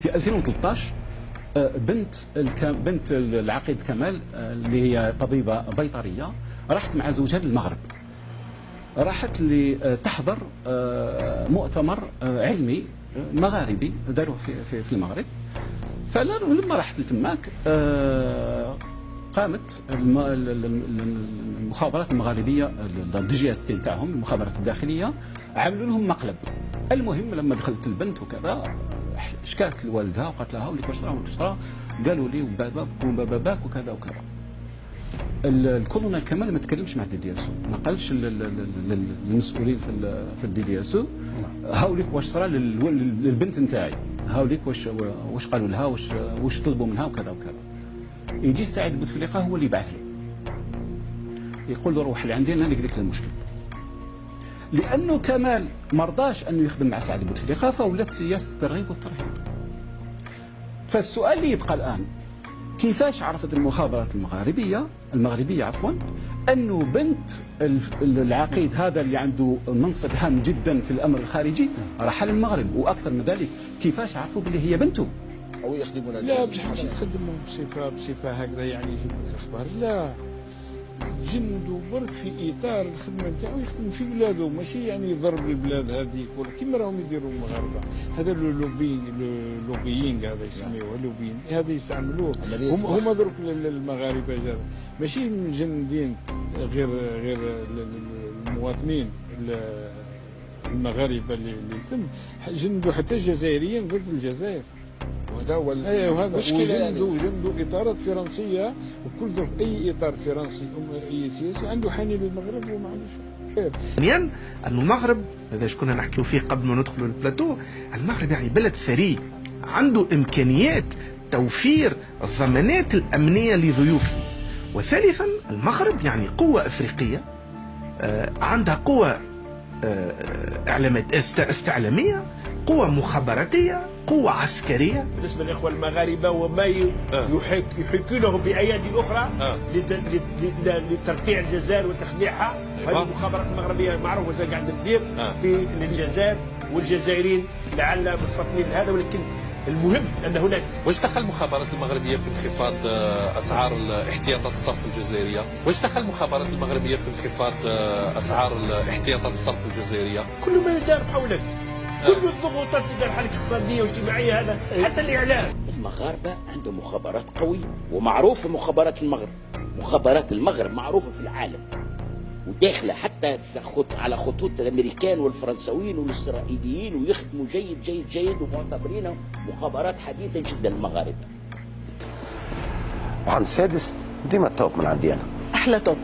في 2013 بنت العقيد كمال اللي هي طبيبة بيطرية راحت مع زوجها للمغرب. راحت لتحضر مؤتمر علمي مغاربي داروه في المغرب. فلما راحت لتماك قامت المخابرات المغاربية الدي جي اس تي تاعهم المخابرات الداخلية عملوا لهم مقلب. المهم لما دخلت البنت وكذا شكات لوالدها وقالت لها وليك واش صرا واش صرا، قالوا لي باباك وكذا وكذا. الكولونيل كمال ما تكلمش مع الدي دي اس او، ما قالش للمسؤولين في الدي دي اس او هاوليك واش صرا للبنت نتاعي، هاوليك واش قالوا لها، واش طلبوا منها وكذا وكذا. يجي سعيد بوتفليقه هو اللي يبعث له يقول له روح لعندي انا نقول لك المشكل، لانه كمال ما رضاش انه يخدم مع سعيد بوتفليقه فولات سياسه الترغيب والترهيب. فالسؤال اللي يبقى الان كيفاش عرفت المخابرات المغربيه عفوا انه بنت العقيد هذا اللي عنده منصب هام جدا في الامر الخارجي راح للمغرب، واكثر من ذلك كيفاش عرفوا بلي هي بنته؟ او يخدمون عليها؟ لا باش يخدموا بصفه هكذا يعني يجيب لك الاخبار، لا جندوا برك في اطار الخدمه نتاعو يخدم في بلاده، ماشي يعني يضرب البلاد هذيك ولا كيما راهم يديروا المغاربه. هذا اللوبيينغ هذا يسميوه لوبيين، هذا يستعملوه هما درك المغاربه ماشي مجندين غير المواطنين المغاربه اللي تم، جندوا حتى الجزائريين ضد الجزائر. وهذا هو المشكله يعني جندوا اطارات فرنسيه، وكل ذوك اي اطار فرنسي اي سياسي عنده حنين للمغرب وما عندوش خير. ثانيا أن المغرب هذا ايش كنا نحكيو فيه قبل ما ندخلوا البلاتو، المغرب يعني بلد ثري عنده امكانيات توفير الضمانات الامنيه لضيوفه. وثالثا المغرب يعني قوه افريقيه عندها قوه استعلاميه، قوه مخابراتيه، قوة عسكرية. بالنسبة للإخوة المغاربة وما يحيكونه بأيادي أخرى لترقيع الجزائر وتخليعها، هذه المخابرات المغربية معروفة واش قاعدة تدير في الجزائر والجزائريين لعل متفطنين لهذا. ولكن المهم أن هناك واش دخل المخابرات المغربية في انخفاض أسعار احتياطات الصرف الجزائرية؟ واش دخل المخابرات المغربية في انخفاض أسعار احتياطات الصرف الجزائرية؟ كل ما يدار حولك، كل الضغوطات اللي دار حالك اقتصاديه واجتماعيه، هذا حتى الاعلام. المغاربه عندهم مخابرات قويه ومعروفه. مخابرات المغرب معروفه في العالم وداخله حتى على خطوط الامريكان والفرنسويين والاسرائيليين، ويخدموا جيد جيد جيد ومعتبرينهم مخابرات حديثه جدا المغاربه. وعن السادس ديما التوب من عندي انا. احلى توب.